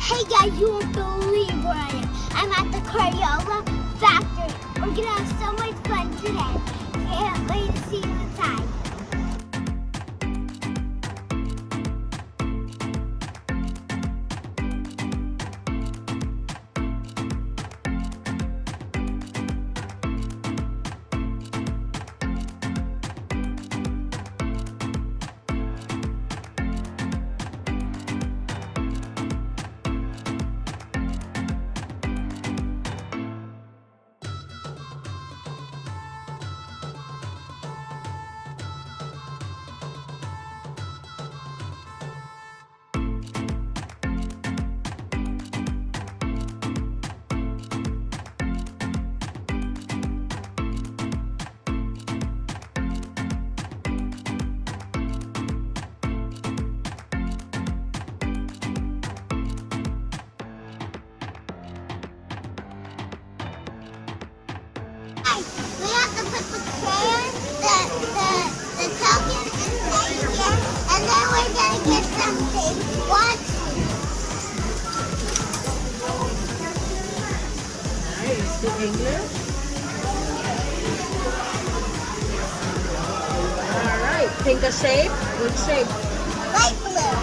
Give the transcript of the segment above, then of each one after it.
Hey guys, you won't believe where I am. I'm at the Crayola factory. We're gonna have so much fun today. Can't wait to see you inside. We have to put the crayon, the token inside here, and then we're gonna get something. Watch. Alright, speak English. Alright, think a shape. Which shape? Light blue.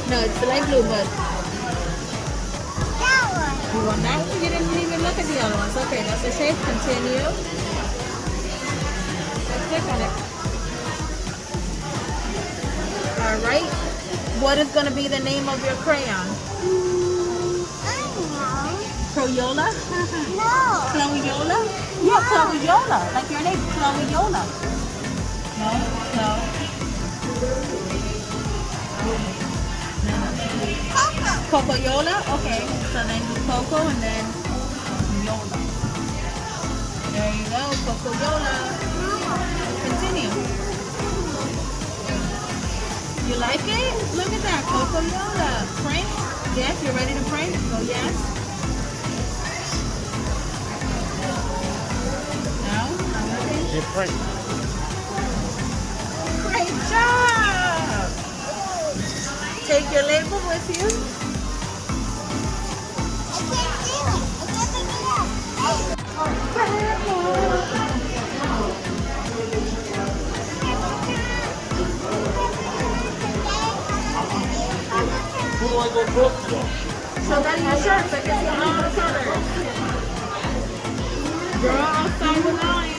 No, it's the light blue, but That one. you want that? You didn't even look at the other ones. Okay, that's the shape. Continue. Let's click on it. Alright. What is going to be the name of your crayon? I don't know. Crayola? No. Khloeola? Yeah, Khloeola. Like your name, Khloeola. No, no. Coco. Cocoyola? Okay. So then do Coco and then Yola. There you go, Cocoyola. Continue. You like it? Look at that, Cocoyola. Print? Yes, you're ready to print? So yes. Now, I'm ready. You print. Great job! Take your label with you. I can't do it. I can't pick it up. Who do I go talk to? So that is your shirt, so it's all colors. Draw outside the line.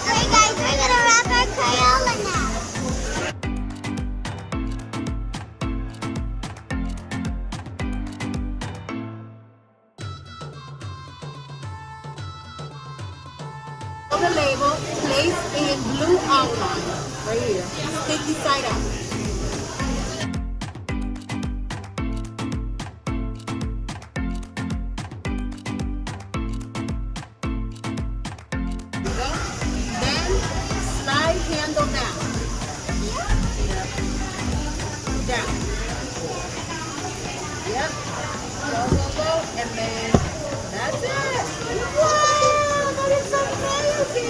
Okay guys, we're gonna wrap our Crayola now. The label, place in blue outline. Right here. Sticky side up. Then slide handle down. Down. Yep. Go, go, go. And then that's it. Wow, that is so crazy.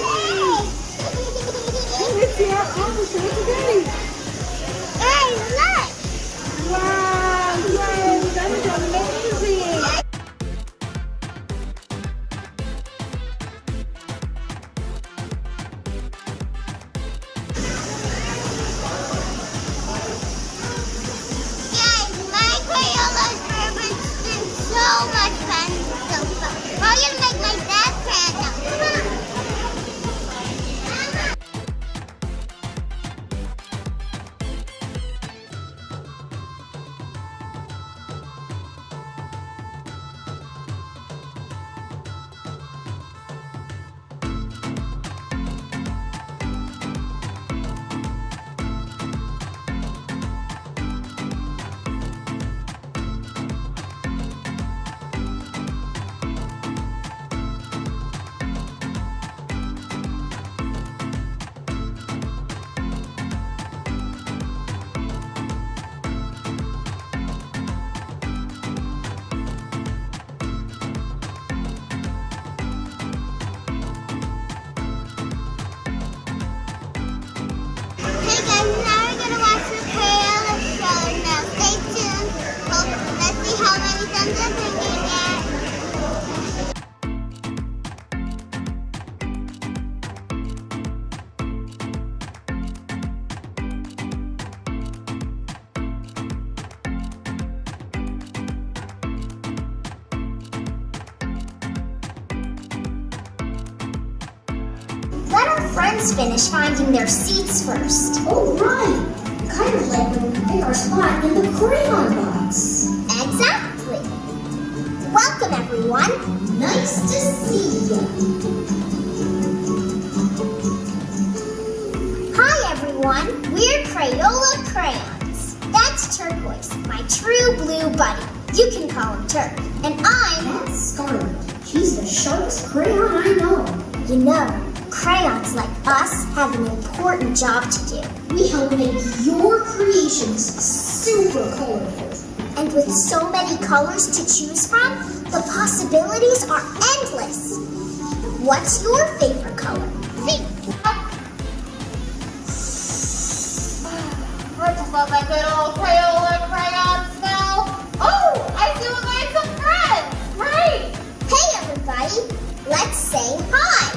It's your own. So it's ready. Hey, look. Wow. Yay. That is amazing. Guys, my Crayola's been so much fun so far. friends finish finding their seats first. Oh, right. Kind of like when we pick our spot in the crayon box. Exactly. Welcome, everyone. Nice to see you. Hi, everyone. We're Crayola crayons. That's Turquoise, my true blue buddy. You can call him Turk. And I'm... That's Scarlet. She's the sharpest crayon I know. You know, crayons like us have an important job to do. We help make your creations super colorful. And with so many colors to choose from, the possibilities are endless. What's your favorite color? I just love that good old Crayola crayon smell. Oh, I see we made some friends. Great. Hey, everybody. Let's say hi.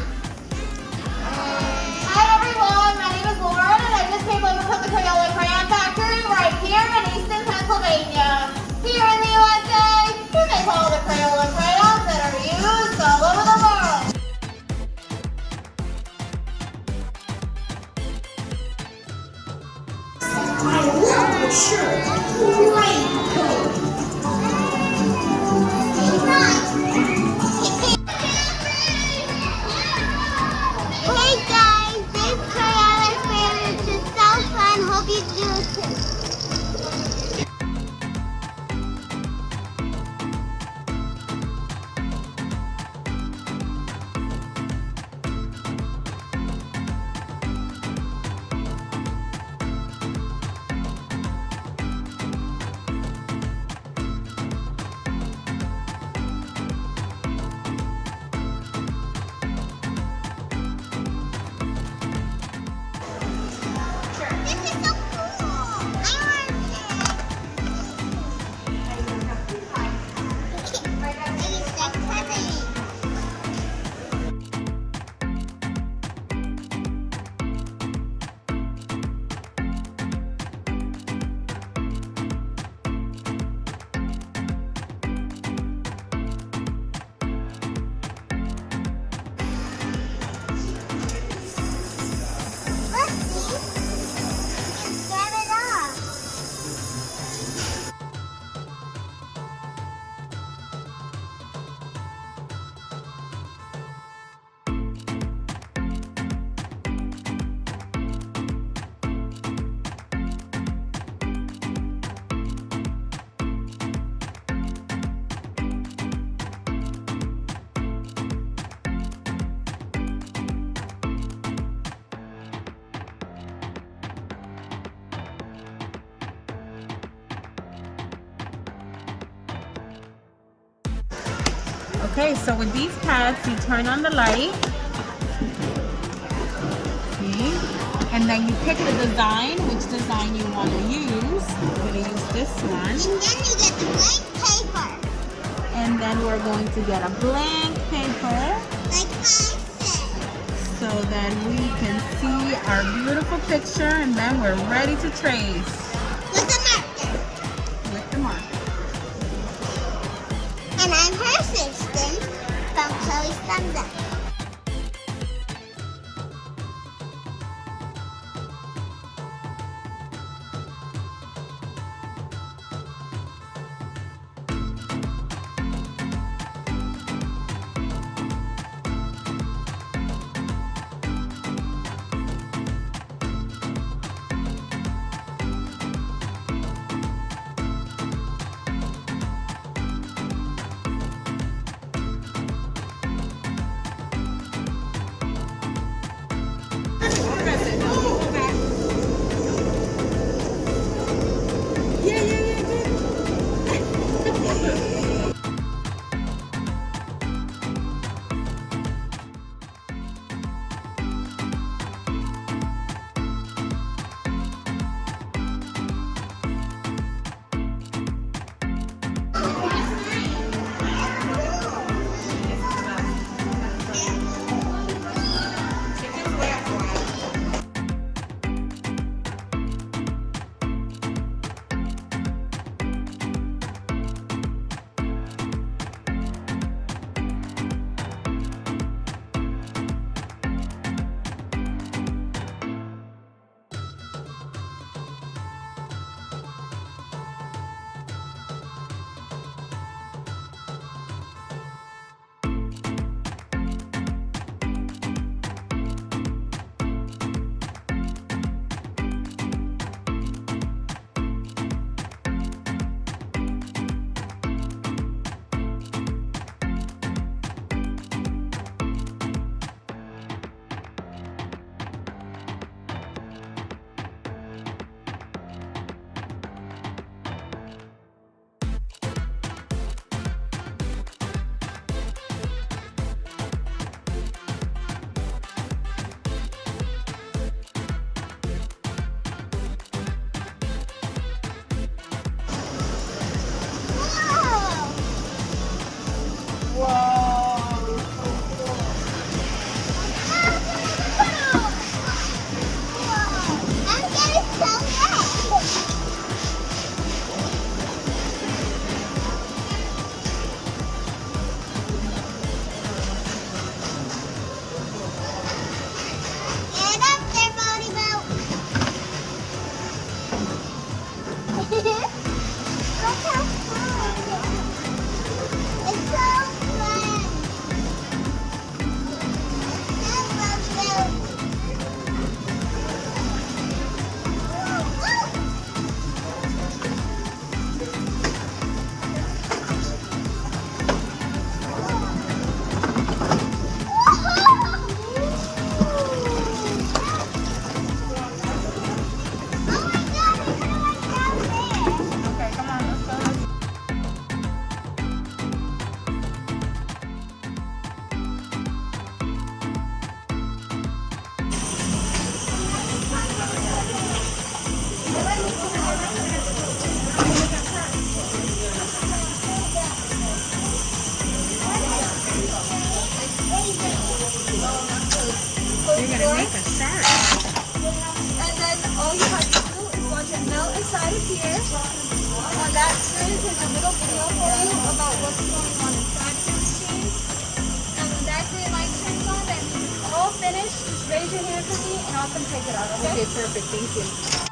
Hi everyone, my name is Lauren and I just came over from the Crayola Crayon Factory right here in Easton, Pennsylvania. Here in the USA, we make all the Crayola crayons that are used all over the world. I love your shirt. Great color. Hey guys, this Crayola experience is so fun. Hope you do it too. This is so cool. I want it. Let's see. Get it off. Okay, so with these pads, you turn on the light. See? And then you pick the design, which design you want to use. I'm going to use this one. And then you get the blank paper. And then we're going to get a blank paper Like I said. so that we can see our beautiful picture, and then we're ready to trace With a marker. with the marker. And I'm her assistant from Khloe's Thumbs Up. here on that screen there's a little video for you about what's going on inside of your machine. And when that green light turns on, that means it's all finished. Just raise your hand for me and I'll come take it out, okay? Okay, perfect. Thank you.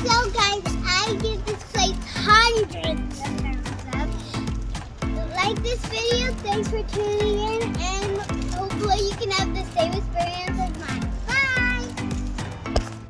So guys, I give this place hundreds of thumbs up. Like this video, thanks for tuning in,